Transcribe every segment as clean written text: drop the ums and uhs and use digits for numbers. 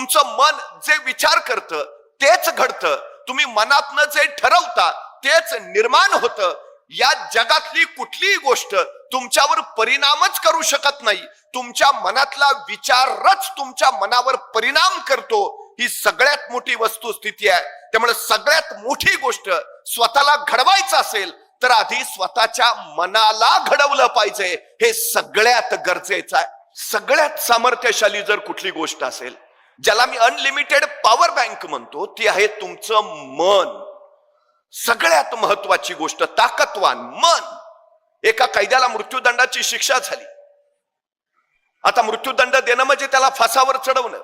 तुमचं मन जे विचार करतं तेच घडतं. तुम्ही मनातनं जे ठरवता तेच निर्माण होतं. या जगातली कुठलीही गोष्ट तुमच्यावर परिणामच करू शकत नाही. तुमच्या मनातला विचारच तुमच्या मनावर परिणाम करतो. ही सगळ्यात मोठी वस्तुस्थिती आहे. त्यामुळे सगळ्यात मोठी गोष्ट स्वतःला घडवायचं असेल तर आधी स्वतःच्या मनाला घडवलं पाहिजे. हे सगळ्यात गरजेचं आहे. सगळ्यात सामर्थ्यशाली जर कुठली गोष्ट असेल, ज्याला मी अनलिमिटेड पॉवर बँक म्हणतो, ती आहे तुमचं मन. सगळ्यात महत्वाची गोष्ट ताकदवान मन. एका कैद्याला मृत्यूदंडाची शिक्षा झाली. आता मृत्यूदंड देणं म्हणजे त्याला फासावर चढवणं.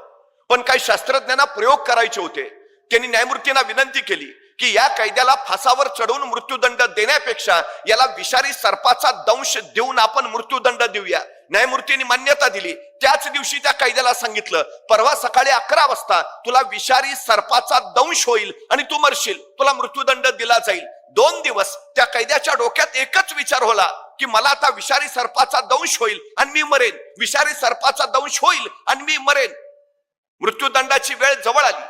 पण काही शास्त्रज्ञांना प्रयोग करायचे होते. त्यांनी न्यायमूर्तींना विनंती केली की या कैद्याला फासावर चढवून मृत्यूदंड देण्यापेक्षा याला विषारी सर्पाचा दंश देऊन आपण मृत्यूदंड देऊया. न्यायमूर्तींनी मान्यता दिली. त्याच दिवशी त्या कैद्याला सांगितलं, परवा सकाळी 11 वाजता तुला विषारी सर्पाचा दंश होईल आणि तू मरशील, तुला मृत्यूदंड दिला जाईल. 2 दिवस त्या कैद्याच्या डोक्यात एकच विचार होला की मला आता विषारी सर्पाचा दंश होईल आणि मी मरेन, विषारी सर्पाचा दंश होईल आणि मी मरेन. मृत्यूदंडाची वेळ जवळ आली.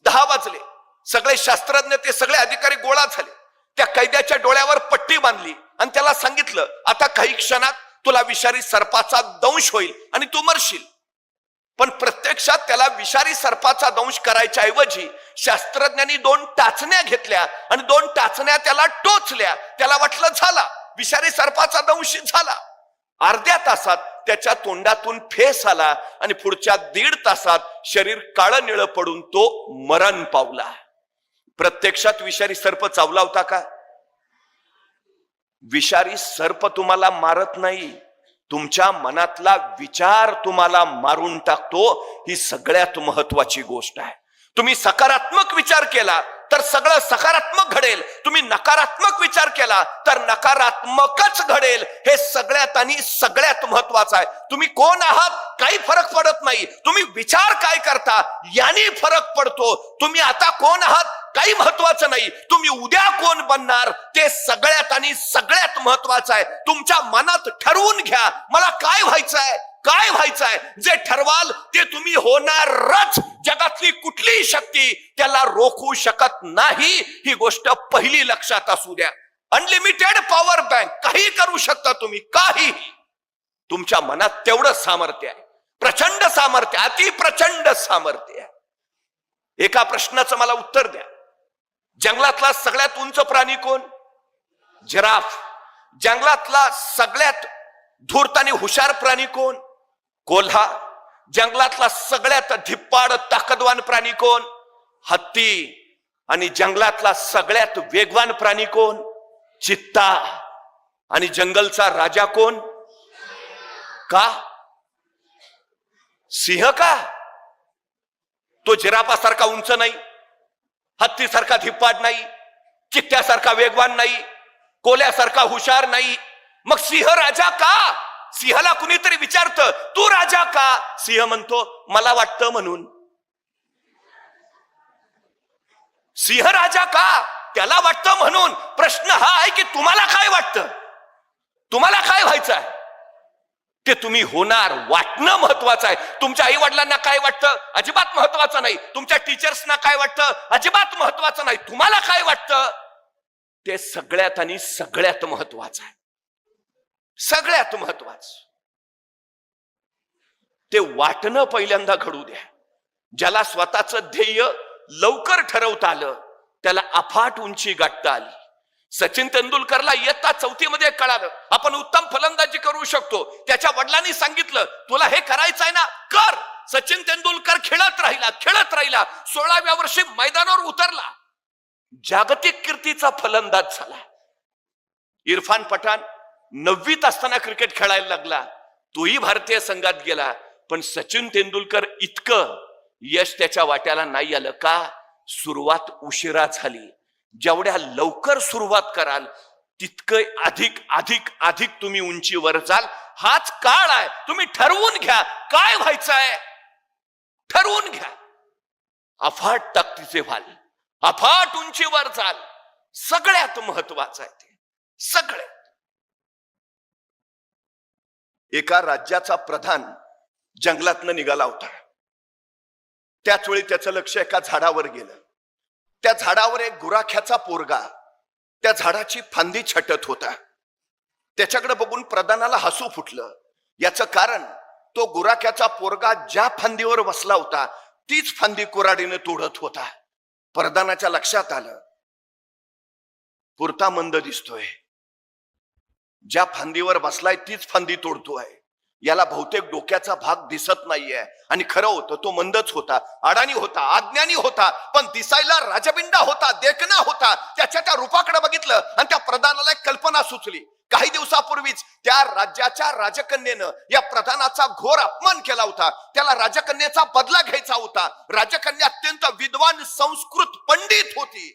10 वाजले. सगळे शास्त्रज्ञ ते सगळे अधिकारी गोळा झाले. त्या कैद्याच्या डोळ्यावर पट्टी बांधली आणि त्याला सांगितलं, आता काही क्षणात तुला विषारी सर्पाचा दंश होईल आणि तू मरशील. पण प्रत्यक्षात त्याला विषारी सर्पाचा दंश करायच्या ऐवजी शास्त्रज्ञांनी 2 टाचण्या घेतल्या आणि 2 टाचण्या त्याला टोचल्या. त्याला वाटलं झाला, विषारी सर्पाचा दंश झाला. अर्ध्या तासात त्याच्या तोंडातून फेस आला आणि पुढच्या 1.5 तासात शरीर काळं निळं पडून तो मरण पावला. प्रत्यक्षात विषारी सर्प चावला होता का? विषारी सर्प तुम्हाला मारत नाही, तुमच्या मनातला विचार तुम्हाला मारून टाकतो. ही सगळ्यात महत्वाची गोष्ट आहे. तुम्ही सकारात्मक विचार केला तर सगळं सकारात्मक घडेल. तुम्ही नकारात्मक विचार केला तर नकारात्मकच घडेल. हे सगळ्यात आणि सगळ्यात महत्वाचं आहे. तुम्ही कोण आहात काही फरक पडत नाही, तुम्ही विचार काय करता याने फरक पडतो. तुम्ही आता कोण आहात काही महत्वाचं नाही, तुम्ही उद्या कोण बनणार ते सगळ्यात आणि सगळ्यात महत्वाचं आहे. तुमच्या मनात ठरवून घ्या, मला काय व्हायचंय, काय व्हायचंय. जे ठरवाल ते तुम्ही होणारच. जगातली कुठलीही शक्ती त्याला रोखू शकत नाही. ही गोष्ट पहिली लक्षात असू द्या. अनलिमिटेड पॉवर बँक, काही करू शकता तुम्ही, काही. तुमच्या मनात तेवढं सामर्थ्य आहे, प्रचंड सामर्थ्य, अति प्रचंड सामर्थ्य आहे. एका प्रश्नाचं मला उत्तर द्या. जंगलातला सगळ्यात उंच प्राणी कोण? जिराफ. जंगलातला सगळ्यात धूर्त आणि हुशार प्राणी कोण? कोल्हा. जंगलातला सगळ्यात धिप्पाड ताकदवान प्राणी कोण? हत्ती. आणि जंगलातला सगळ्यात वेगवान प्राणी कोण? चित्ता. आणि जंगलचा राजा कोण? का? सिंह का? तो जिराफासारखा उंच नाही, हत्तीसारखा धिप्पाड नाही, चित्त्यासारखा वेगवान नाही, कोल्यासारखा हुशार नाही. मग सिंह राजा का? सिंहाला कुणीतरी विचारतं, तू राजा का? सिंह म्हणतो, मला वाटतं म्हणून. सिंह राजा का? त्याला वाटतं म्हणून. प्रश्न हा आहे की तुम्हाला काय वाटतं, तुम्हाला काय व्हायचं आहे ते तुम्ही होणार. वाटणं महत्वाचं आहे. तुमच्या आई वडिलांना काय वाटतं अजिबात महत्वाचं नाही, तुमच्या टीचर्सना काय वाटतं अजिबात महत्वाचं नाही. तुम्हाला काय वाटतं ते सगळ्यात आणि सगळ्यात महत्वाचं आहे. सगळ्यात महत्वाचं ते वाटणं पहिल्यांदा घडू द्या. ज्याला स्वतःचं ध्येय लवकर ठरवता आलं त्याला अफाट उंची गाठता आली. सचिन तेंडुलकरला इयत्ता 4थी मध्ये कळालं आपण उत्तम फलंदाजी करू शकतो. त्याच्या वडिलांनी सांगितलं, तुला हे करायचं आहे ना, कर. सचिन तेंडुलकर खेळत राहिला, खेळत राहिला. 16व्या वर्षी मैदानावर उतरला, जागतिक कीर्तीचा फलंदाज झाला. इरफान पठाण 9वीत असताना क्रिकेट खेळायला लागला, तोही भारतीय संघात गेला. पण सचिन तेंडुलकर इतकं यश त्याच्या वाट्याला नाही आलं का? सुरुवात उशिरा झाली. जेवढ्या लवकर सुरुवात कराल तितकं अधिक अधिक अधिक तुम्ही उंचीवर जाल. हाच काळ आहे. तुम्ही ठरवून घ्या काय व्हायचंय, ठरवून घ्या. अफाट ताकदीचे व्हाल, अफाट उंचीवर जाल. सगळ्यात महत्वाचं आहे ते. सगळ्यात. एका राज्याचा प्रधान जंगलातनं निघाला होता. त्याच वेळी त्याचं लक्ष एका झाडावर गेलं. त्या झाडावर एक गुराख्याचा पोरगा त्या झाडाची फांदी छटत होता. त्याच्याकडे बघून प्रधानाला हसू फुटलं. याचं कारण तो गुराख्याचा पोरगा ज्या फांदीवर बसला होता तीच फांदी कुऱ्हाडीने तोडत होता. प्रधानाच्या लक्षात आलं, पुरता मंद दिसतोय, ज्या फांदीवर बसलाय तीच फांदी तोडतोय, याला बहुतेक डोक्याचा भाग दिसत नाहीये. आणि खरं होतं तो मंदच होता, अडाणी होता, अज्ञानी होता, पण दिसायला राजबिंडा होता, देखणा होता. त्याच्या त्या रूपाकडे बघितलं आणि त्या प्रधानाला एक कल्पना सुचली. काही दिवसापूर्वीच त्या राज्याच्या राजकन्येनं या प्रधानाचा घोर अपमान केला होता. त्याला राजकन्येचा बदला घ्यायचा होता. राजकन्या अत्यंत विद्वान संस्कृत पंडित होती.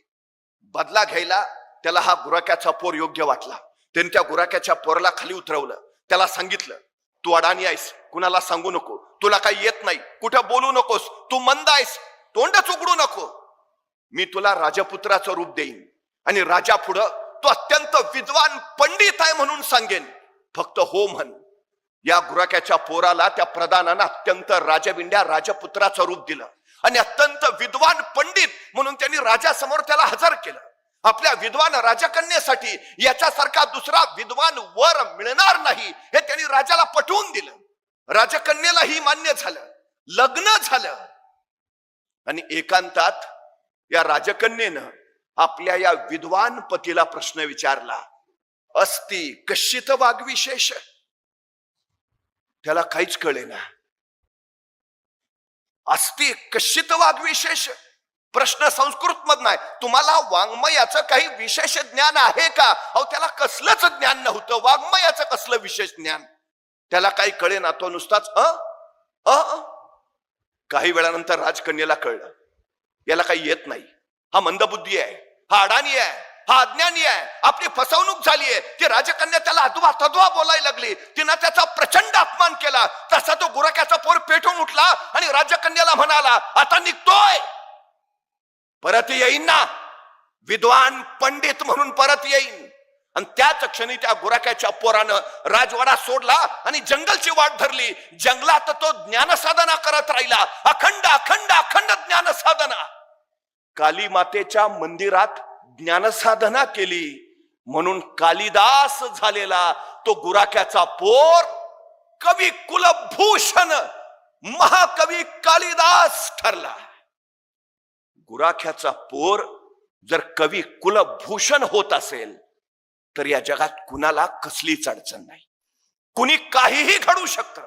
बदला घ्यायला त्याला हा गुराख्याचा पोर योग्य वाटला. त्याने त्या गुराख्याच्या पोराला खाली उतरवलं. त्याला सांगितलं, तू अडाणी आहेस, कुणाला सांगू नको, तुला काही येत नाही, कुठं बोलू नकोस, तू मंद आहेस, तोंडच उघडू नको. मी तुला राजपुत्राचं रूप देईन आणि राजा पुढं तो अत्यंत विद्वान पंडित आहे म्हणून सांगेन, फक्त हो म्हण. या गुराख्याच्या पोराला त्या प्रधानानं अत्यंत राजबिंड्या राजपुत्राचं रूप दिलं आणि अत्यंत विद्वान पंडित म्हणून त्यांनी राजासमोर त्याला हजर केलं. आपल्या विद्वान राजकन्येसाठी याच्यासारखा दुसरा विद्वान वर मिळणार नाही हे त्यांनी राजाला पटवून दिलं. राजकन्येलाही मान्य झालं, लग्न झालं. आणि एकांतात या राजकन्येनं आपल्या या विद्वान पतीला प्रश्न विचारला, अस्ति कश्चित वाग्विशेष. त्याला काहीच कळेना. अस्ति कश्चित वाग्विशेष, प्रश्न संस्कृत मधला आहे. तुम्हाला वाङ्मयाचं काही विशेष ज्ञान आहे का? अहो त्याला कसलंच ज्ञान नव्हतं, वाङ्मयाचं कसलं विशेष ज्ञान. त्याला काही कळेना, तो नुसताच काही वेळानंतर राजकन्येला कळलं, याला काही येत नाही, हा मंदबुद्धी आहे, हा अडाणी आहे, हा अज्ञानी आहे, आपली फसवणूक झाली आहे. ती राजकन्या त्याला अद्वा तद्वा बोलायला लागली. तिनं त्याचा प्रचंड अपमान केला. तसा तो गुराख्याचा पोर पेटून उठला आणि राजकन्याला म्हणाला, आता निघतोय, परत येईन ना, विद्वान पंडित म्हणून परत येईन. आणि त्याच क्षणी त्या गुराख्याच्या पोरानं राजवाडा सोडला आणि जंगलची वाट धरली. जंगलात तो ज्ञानसाधना करत राहिला, अखंड अखंड अखंड ज्ञानसाधना. काली मातेच्या मंदिरात ज्ञानसाधना केली म्हणून कालिदास झालेला तो गुराख्याचा पोर कवी कुलभूषण महाकवी कालिदास ठरला. गुराख्याचा पोर जर कवी कुलभूषण होत असेल तर या जगात कुणाला कसलीच अडचण नाही. कुणी काहीही घडू शकतं,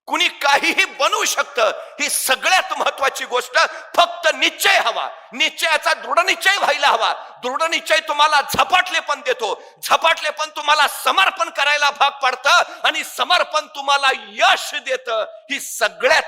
कुणी काहीही बनवू शकतं. ही सगळ्यात महत्वाची गोष्ट, फक्त निश्चय हवा. निश्चयाचा दृढ निश्चय व्हायला हवा. दृढ निश्चय तुम्हाला झपाटलेपण देतो, झपाटलेपण तुम्हाला समर्पण करायला भाग पाडतं आणि समर्पण तुम्हाला यश देतं. ही सगळ्यात